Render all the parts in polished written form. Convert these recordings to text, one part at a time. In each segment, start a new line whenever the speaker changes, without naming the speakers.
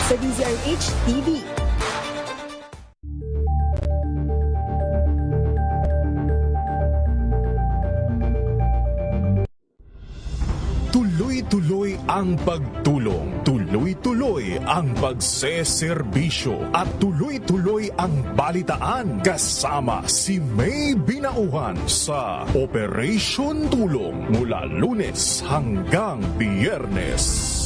sa DZRH TV.
Tuloy-tuloy ang pagtulong, tuloy-tuloy ang pagseserbisyo at tuloy-tuloy ang balitaan kasama si May Binauhan sa Operation Tulong mula Lunes hanggang Biyernes.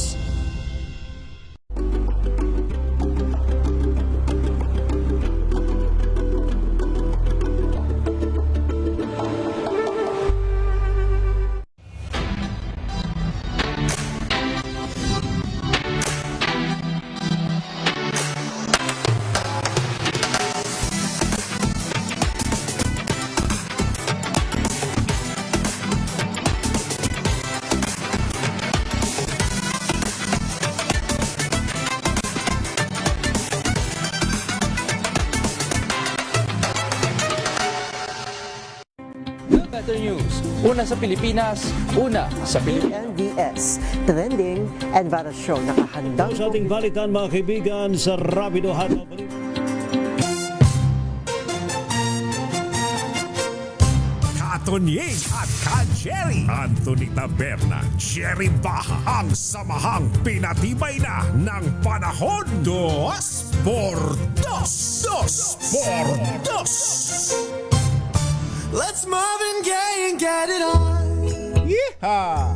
Better News. Una sa Pilipinas, una sa Pilipinas.
NBS, Trending and Bara Show. Nakahandang
Sa ating balitan mga kaibigan sa Rapido Hanaw.
Katonyeng at Ka-Jerry. Anthony Taberna, Jerry Baha ang samahang pinatibay na ng panahon. Dos por dos. Dos por dos.
Let's Marvin Gaye and get it on.
Yeehaw!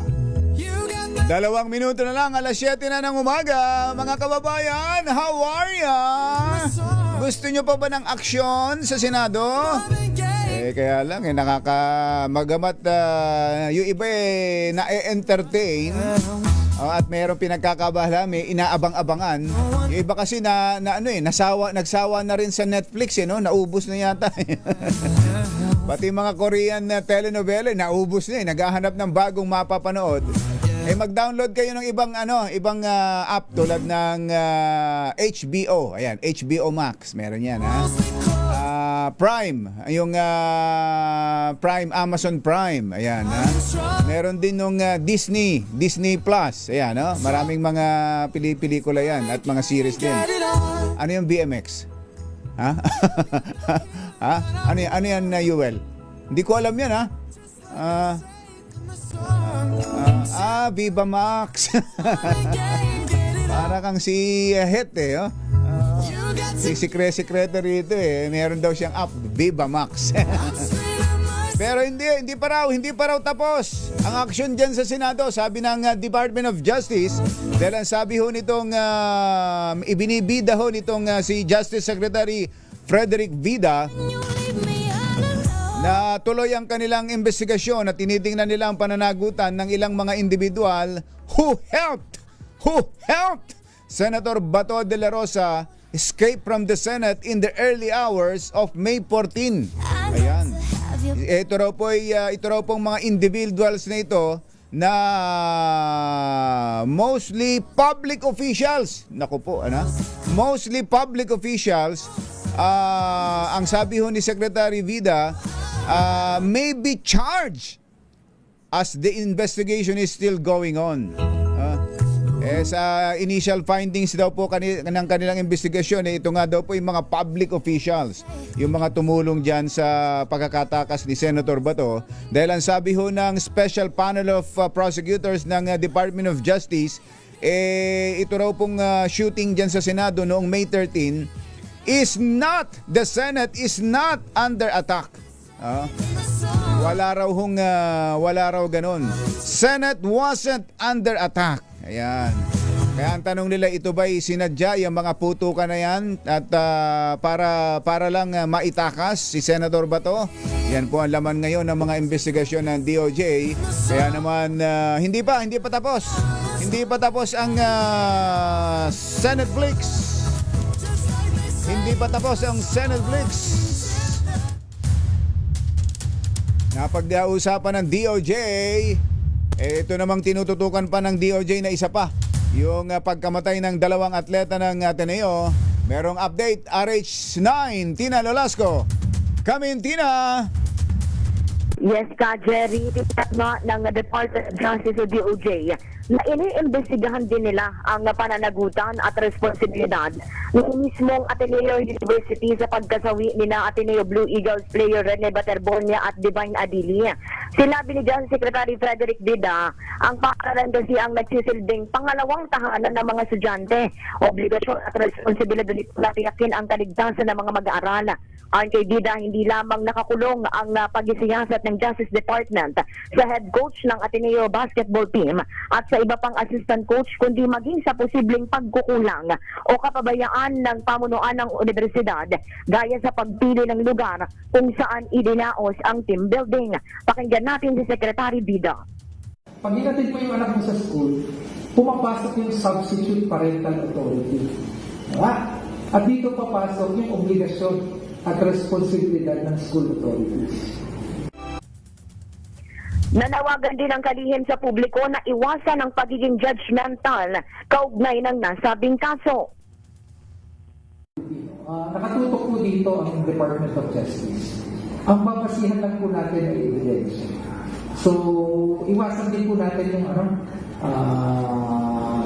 You got the
2 minuto na lang, alas 7 na ng umaga. Mga kababayan, how are ya? Gusto nyo pa ba ng aksyon sa Senado?
Marvin Gaye.
Kaya lang, magamat yung iba na-entertain. At mayroong pinagkakabahala, may inaabang-abangan. Yung iba kasi nagsawa na rin sa Netflix, no? Naubos na yata. Pati mga Korean na telenovela, naubos na, naghahanap ng bagong mapapanood. Mag-download kayo ng ibang app tulad ng HBO. Ayan, HBO Max, meron 'yan, ha. Prime, yung Prime, Amazon Prime, ayan, ha. Meron din nung Disney Plus, ayan, no? Maraming mga pelikula 'yan at mga series din. Ano yung BMX? Ha? Ha? Ano yan na Yuel? Hindi ko alam yan, ha? Viva Max. Para kang si Het, oh. Si secretary ito, meron daw siyang app, Viva Max. Pero hindi pa raw tapos ang aksyon dyan sa Senado, sabi ng Department of Justice. Dahil ang sabi ho nitong ibinibida ho nitong si Justice Secretary Frederick Vida na tuloy ang kanilang investigasyon at tinitingnan nila ang pananagutan ng ilang mga individual who helped Senator Bato de la Rosa escape from the Senate in the early hours of May 14. Ayan. Ito raw pong mga individuals na ito na mostly public officials. Naku po, mostly public officials. Ang sabi ho ni Secretary Vida, may be charged as the investigation is still going on. Sa initial findings daw po ng kanilang investigasyon, ito nga daw po yung mga public officials, yung mga tumulong dyan sa pagkakatakas ni Senator Bato. Dahil ang sabi ho ng Special Panel of Prosecutors ng Department of Justice, ito raw pong shooting dyan sa Senado noong May 13, the Senate is not under attack. Wala raw ganun. Senate wasn't under attack. Ayan. Kaya ang tanong nila, ito ba'y sinadya yung mga putukan na yan at para lang maitakas si Senator Bato? Yan po ang laman ngayon ng mga investigasyon ng DOJ. Kaya naman hindi pa tapos. Hindi pa tapos ang Senate Flix. Hindi pa tapos ang Senate Flix. Napag-uusapan ng DOJ, ito namang tinututukan pa ng DOJ na isa pa, yung pagkamatay ng 2 atleta ng Ateneo. Merong update, RH9, Tina Lolasco. Come in, Tina!
Yes, Ka Jerry, ng Department of Justice o DOJ
na iniimbestigahan din nila ang pananagutan at responsibilidad ng mismong Ateneo University sa pagkasawi ni na Ateneo Blue Eagles player Rene Baterbonia at Divine Adili. Sinabi ni John Secretary Frederick Bida, ang paaralan kasi ang nagsisilbing pangalawang tahanan ng mga estudyante. Obligasyon at responsibilidad nito na tiyakin ang kaligtasan ng mga mag-aaral. Ayon kay Bida, hindi lamang nakakulong ang pagisiyasat ng Justice Department sa head coach ng Ateneo basketball team at sa iba pang assistant coach, kundi maging sa posibleng pagkukulang o kapabayaan ng pamunuan ng universidad gaya sa pagpili ng lugar kung saan idinaos ang team building. Pakinggan natin si Secretary Bida.
Pag hinatid mo yung anak mo sa school, pumapasok yung substitute parental authority. Diba? At dito papasok yung obligasyon at responsibilidad ng school authorities.
Nanawagan din ang kalihim sa publiko na iwasan ang pagiging judgmental kaugnay ng nasabing kaso.
Nakatutok po dito ang Department of Justice. Ang babasihan lang po natin ay evidence. So, iwasan din po natin yung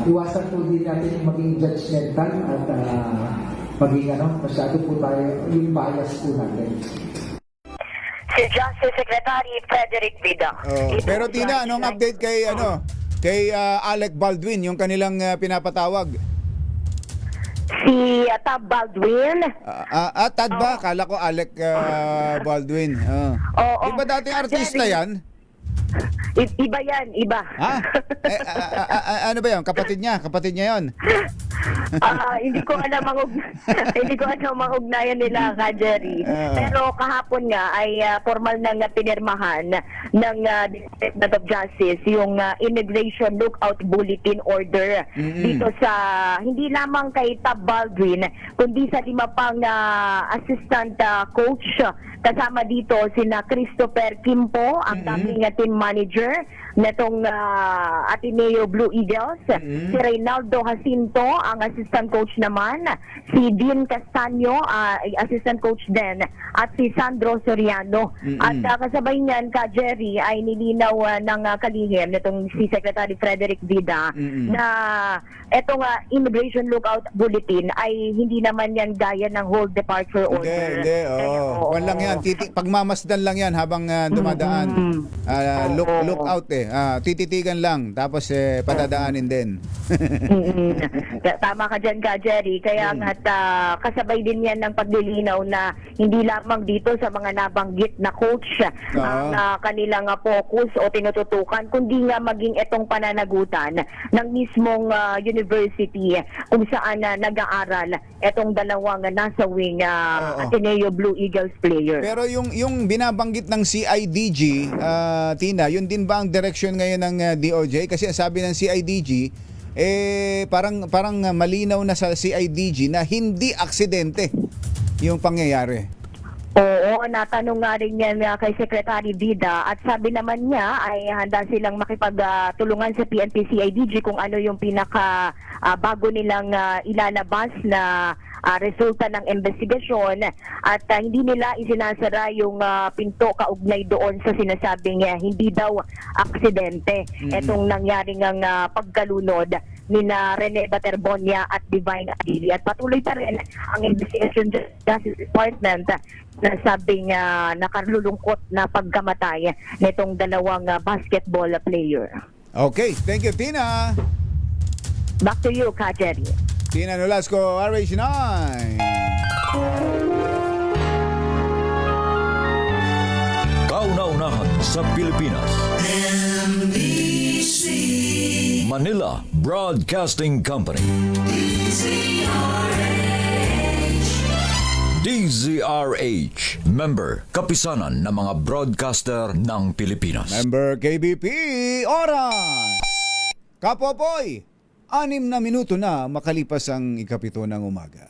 iwasan po din natin yung maging judgmental at maging masyado po tayo yung bias po natin.
Si Justice Secretary Frederick Bida.
Pero Tina, anong update kay Alec Baldwin, yung kanilang pinapatawag?
Si Tab Baldwin.
Tad ba? Kala ko Alec Baldwin. Di ba dating artista yan?
Iba yan, iba.
Ha? Ano ba yan? Kapatid niya yon.
Hindi ko alam ang ugnayan nila, Ka Jerry. Pero kahapon nga ay formal nang pinirmahan ng Department of Justice yung Immigration Lookout Bulletin Order dito sa hindi lamang kay Tab Baldwin kundi sa 5 pang assistant coach. Kasama dito sina Christopher Kimpo, ang dating team manager netong Ateneo Blue Eagles, si Reynaldo Jacinto, ang assistant coach naman, si Dean Castaño, assistant coach din, at si Sandro Soriano. At kasabay niyan, Ka Jerry, ay nilinaw ng kalihim nitong si Secretary Frederick Bida na etong Immigration Lookout Bulletin ay hindi naman yan gaya ng hold departure order.
Hindi. Kwan lang yan. Pagmamasdan lang yan habang dumadaan. Look out tititigan lang tapos padadaanin din.
Tama ka dyan, Ka Jerry. Kaya nga't kasabay din yan ng paglilinaw na hindi lamang dito sa mga nabanggit na coach ang kanilang focus o tinututukan, kundi nga maging itong pananagutan ng mismong university kung saan nag-aaral itong dalawang nasawing Ateneo Blue Eagles player.
Pero yung binabanggit ng CIDG, Tina, yun din ba ang direction ngayon ng DOJ? Kasi sabi ng CIDG, parang malinaw na sa CIDG na hindi aksidente yung pangyayari.
Oo, natanong nga rin yan kay Secretary Bida at sabi naman niya ay handa silang makipagtulungan sa PNP CIDG kung ano yung pinaka bago nilang ilalabas na resulta ng investigasyon at hindi nila isinasara yung pinto kaugnay doon sa sinasabing hindi daw aksidente etong nangyaring ang pagkalunod ni Rene Baterbonia at Divine Adili. At patuloy pa rin ang investigation Justice Department na sabing nakalulungkot na pagkamatay nitong dalawang basketball player.
Okay, thank you, Tina.
Back to you, Ka Jerry.
Tina Nolasco, RH9.
Kauna-unahan sa Pilipinas. NBC Manila Broadcasting Company. DZRH. Member, kapisanan ng mga broadcaster ng Pilipinas.
Member KBP, oras! Kapopoy, 6 na minuto na makalipas ang 7 ng umaga.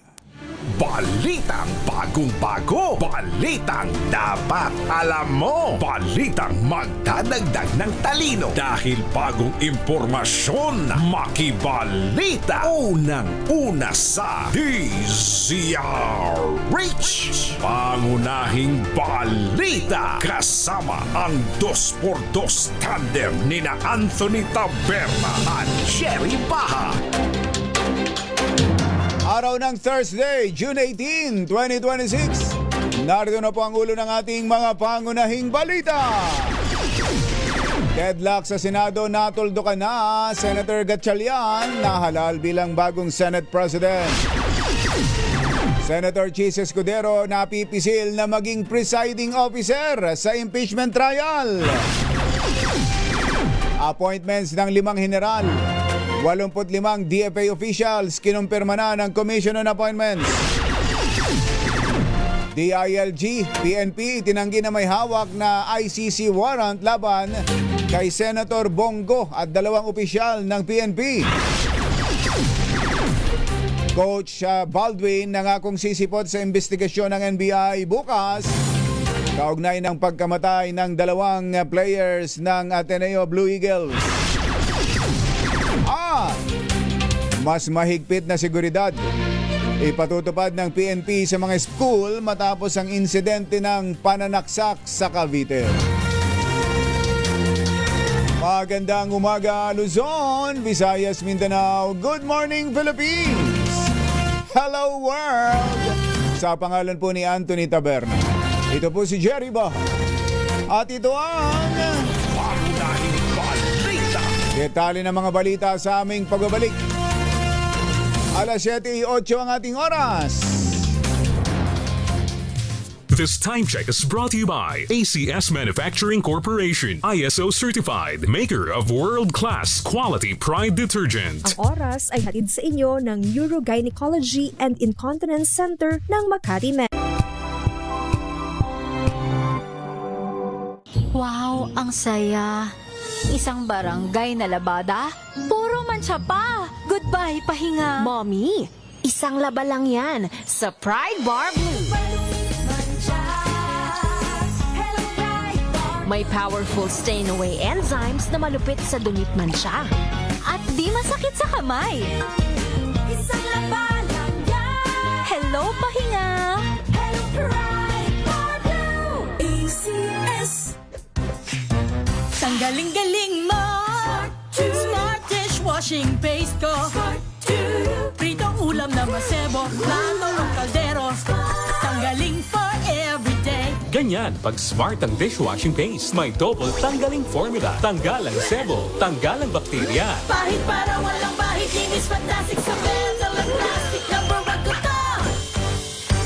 Balitang bagong-bago. Balitang dapat alam mo. Balitang magdadagdag ng talino. Dahil bagong impormasyon. Makibalita. Unang-una sa DZRH. Pangunahing balita. Kasama ang 2x2 tandem nina Anthony Taberna at Jerry Baha.
Araw ng Thursday, June 18, 2026. Narito na po ang ulo ng ating mga pangunahing balita. Deadlock sa Senado, natuldukan na Senator Gatchalian na halal bilang bagong Senate President. Senator Chis Escudero napipisil na maging presiding officer sa impeachment trial. Appointments ng 5 general. 85 DFA officials kinumpirma na ng Commission on Appointments. DILG, PNP tinanggi na may hawak na ICC warrant laban kay Senator Bongo at 2 opisyal ng PNP. Coach Baldwin nangakong sisipot sa investigasyon ng NBI bukas kaugnay ng pagkamatay ng 2 players ng Ateneo Blue Eagles. Mas mahigpit na seguridad ipatutupad ng PNP sa mga school matapos ang insidente ng pananaksak sa Cavite. Magandang umaga Luzon, Visayas, Mindanao. Good morning Philippines. Hello world. Sa pangalan po ni Anthony Taberna. Ito po si Jerry Baha. At ito ang
Pangunahing balita.
detalye ng mga balita sa aming pagbabalik. Alas 7:08 ang ating oras.
This time check is brought to you by ACS Manufacturing Corporation, ISO certified, maker of world-class quality Pride detergent.
Ang oras ay hatid sa inyo ng Urogynecology and Incontinence Center ng Makati Med.
Wow, ang saya. Isang barangay na labada, puro mancha pa. Goodbye, pahinga.
Mommy, isang laba lang yan sa Pride Bar Blue. May powerful stain-away enzymes na malupit sa dumit mancha.
At di masakit sa kamay. Isang laba lang yan. Hello, pahinga. Hello, Pride Bar Blue. ACS. Tanggaling-galing mo. Smart dishwashing paste ko. Pritong ulam na masebo. Plato ng kaldero. Tanggaling for everyday.
Ganyan pag smart ang dishwashing paste. May double tanggaling formula. Tanggal ang sebo, tanggal ang bakterya.
Pahit para walang bahid. Linis fantastic sa metal at plastic. Number 1 ko to.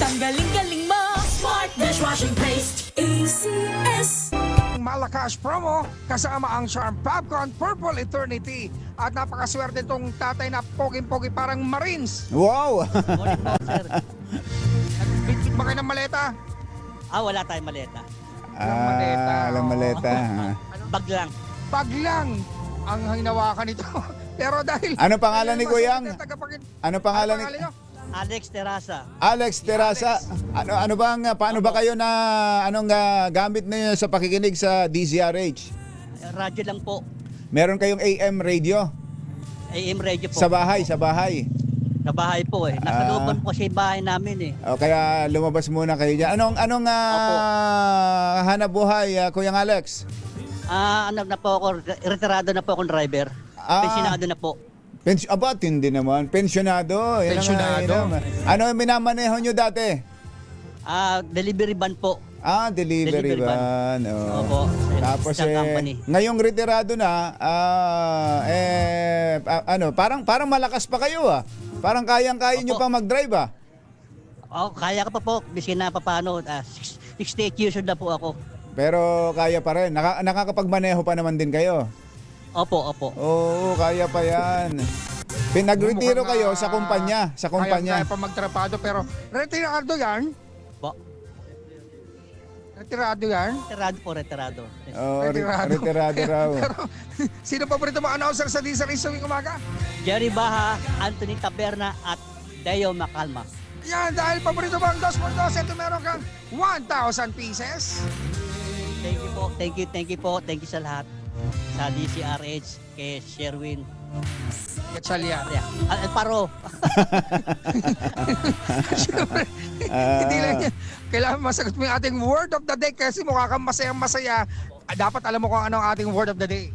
Tanggaling-galing mo. Smart dishwashing paste. ACS.
Malakas promo kasama ang Charm Popcorn Purple Eternity. At napakaswerte itong tatay na pogi-pogi parang Marines.
Wow!
Nagbitbit ba kayo ng maleta?
Wala tayong maleta.
Alam maleta.
Bag lang.
Bag lang ang hinawakan nito. Pero dahil...
Ano pangalan ni Kuyang? Ano pangalan ni...
nyo?
Alex Terasa.
Alex Terasa. Ano bang paano ba kayo na anong gamit niyo sa pakikinig sa DZRH?
Radyo lang po.
Meron kayong AM radio?
AM radio po.
Sa bahay.
Sa bahay po eh. Nasa looban po sa bahay namin eh.
Kaya lumabas muna kayo diyan. Anong hanap buhay, Kuyang Alex?
Ano na po ako, retirado na po akong driver. Pensionado na po.
Hindi naman. Pensionado.
Pensionado.
Ano ang minamaneho nyo dati?
Delivery van po.
Delivery van.
Opo.
Tapos
company.
ngayong retirado na, parang malakas pa kayo Parang kayang-kaya nyo pang mag-drive
Kaya ka pa po. Biskin na pa paano. 68 years old na po ako.
Pero kaya pa rin. Nakakapagmaneho pa naman din kayo.
Opo.
Oo, kaya pa yan. Pinagretiro kayo sa kumpanya.
Kaya pa magtrapado pero retirado yan?
Po.
Retirado yan?
Retirado.
Retirado raw.
Pero sino pa rito mga announcer sa DZRH sa umaga?
Jerry Baha, Anthony Taberna at Deo Macalma.
Yan, dahil paborito mo ang 2x2, ito meron kang 1,000 pieces.
Thank you po, thank you po, thank you sa lahat. Sa DCRH, kay Sherwin.
Gatsalya.
Paro.
Siyempre, hindi lang yan. Kailangan masagot mo yung ating word of the day kasi mukha kang masayang-masaya. Dapat alam mo kung ano ang ating word of the day.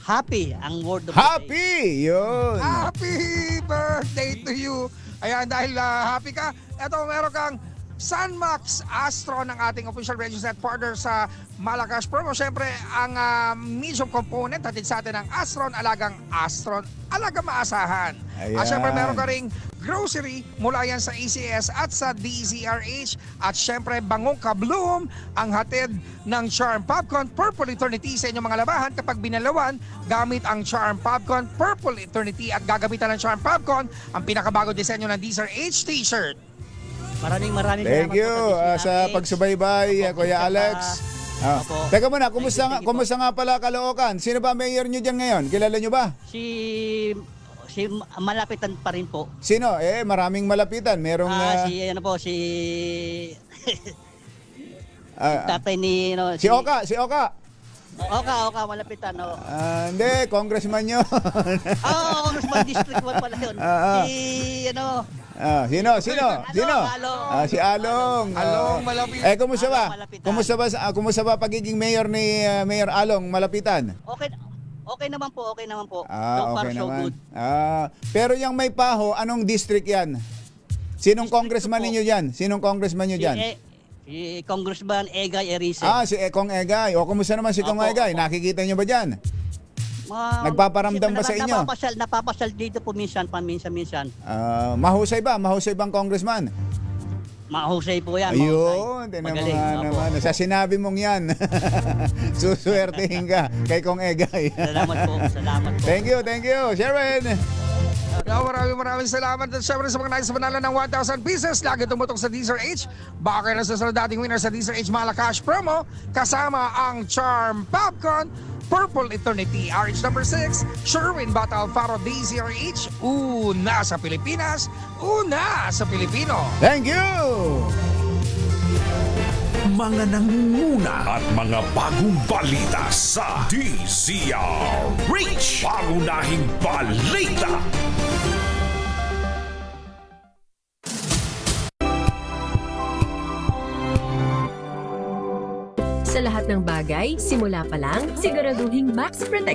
Happy ang word of the day.
Happy! Yun!
Happy birthday to you! Ayan, dahil happy ka, eto meron kang Sunmax Astron ng ating official registered partner sa Malacash Promo. Siyempre, ang medium component hatid sa atin ng Astron, alagang maasahan.
Ayan.
At siyempre, meron ka ring grocery mula yan sa ACS at sa DZRH. At siyempre, bangong kabloom ang hatid ng Charm Popcorn Purple Eternity sa inyong mga labahan kapag binalawan gamit ang Charm Popcorn Purple Eternity at gagamitan ng Charm Popcorn ang pinakabago disenyo ng DZRH t-shirt.
Maraming
Thank you sa pagsubaybay, Kuya Alex. Teka muna, kumusta nga pala Caloocan? Sino ba mayor nyo dyan ngayon? Kilala nyo ba?
Si malapitan pa rin po.
Sino? Maraming malapitan. Merong...
si tatay ni...
Si Oka.
Oka, malapitan.
Hindi, congressman yun.
Congressman District 1 pala yun.
Sino? Si Along.
Along Malapitan.
Kumusta ba? Kumusta ba pagiging mayor ni Mayor Along Malapitan?
Okay naman po.
Okay naman. Pero yung may paho, anong district yan? Sinong congressman ninyo dyan?
Si Congressman Egay Erice.
Si Kong Egay. Kumusta naman si Kong Egay? Nakikita nyo ba dyan? Nagpaparamdam ba sa inyo?
Napapasyal dito po minsan.
Mahusay bang congressman?
Mahusay po yan.
Ayun, magaling naman. Sa sinabi mong yan, suswertehin ka kay Kong Egay.
Salamat po.
Thank you, Sherwin.
Maraming salamat at syempre sa mga nais manalo ng 1,000 pieces. Lagi tumutok sa DZRH. Baka kayo na sa dating winner sa DZRH Malacash Promo kasama ang Charm Popcorn Purple Eternity RH number 6, Sherwin Bata Alfaro DZRH. Una sa Pilipinas, una sa Pilipino.
Thank you!
Mga nangunguna at mga bagong balita sa DZRH. Pangunahing balita.
Sa lahat ng bagay, simula pa lang, siguraduhing Max Protect